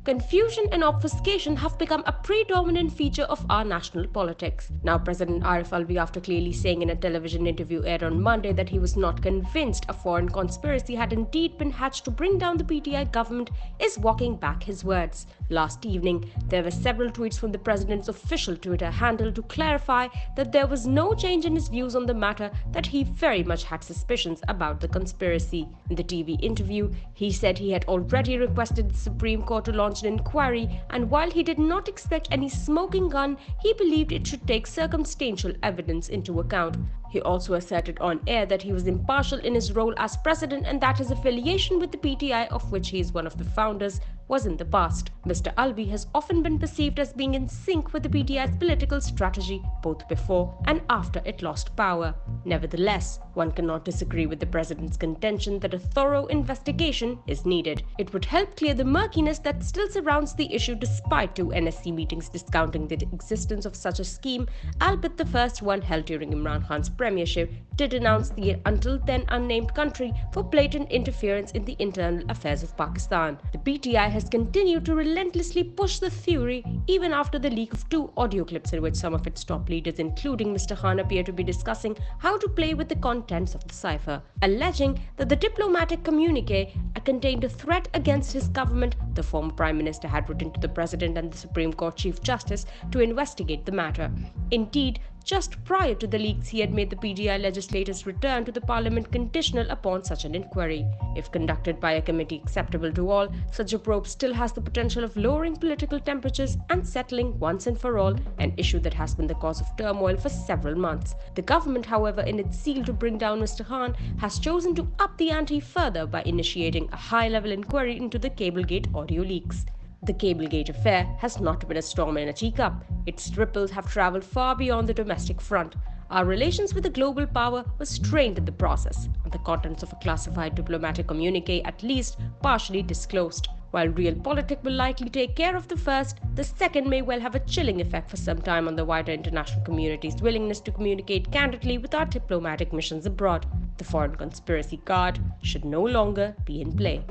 Confusion and obfuscation have become a predominant feature of our national politics. Now, President Arif Alvi, after clearly saying in a television interview aired on Monday that he was not convinced a foreign conspiracy had indeed been hatched to bring down the PTI government, is walking back his words. Last evening, there were several tweets from the president's official Twitter handle to clarify that there was no change in his views on the matter, that he very much had suspicions about the conspiracy. In the TV interview, he said he had already requested the Supreme Court to launch an inquiry, and while he did not expect any smoking gun, he believed it should take circumstantial evidence into account. He also asserted on air that he was impartial in his role as president and that his affiliation with the PTI, of which he is one of the founders, was in the past. Mr. Alvi has often been perceived as being in sync with the PTI's political strategy both before and after it lost power. Nevertheless, one cannot disagree with the president's contention that a thorough investigation is needed. It would help clear the murkiness that still surrounds the issue despite two NSC meetings discounting the existence of such a scheme, albeit the first one held during Imran Khan's premiership did denounce the until then unnamed country for blatant interference in the internal affairs of Pakistan. The PTI has continued to relentlessly push the theory even after the leak of two audio clips in which some of its top leaders, including Mr. Khan, appear to be discussing how to play with the contents of the cipher. Alleging that the diplomatic communique contained a threat against his government, the former Prime Minister had written to the President and the Supreme Court Chief Justice to investigate the matter. Indeed, just prior to the leaks, he had made the PTI legislators return to the parliament conditional upon such an inquiry. If conducted by a committee acceptable to all, such a probe still has the potential of lowering political temperatures and settling once and for all an issue that has been the cause of turmoil for several months. The government, however, in its zeal to bring down Mr. Khan, has chosen to up the ante further by initiating a high-level inquiry into the Cablegate audio leaks. The Cablegate affair has not been a storm in a teacup. Its ripples have travelled far beyond the domestic front. Our relations with a global power were strained in the process, and the contents of a classified diplomatic communique at least partially disclosed. While realpolitik will likely take care of the first, the second may well have a chilling effect for some time on the wider international community's willingness to communicate candidly with our diplomatic missions abroad. The foreign conspiracy card should no longer be in play.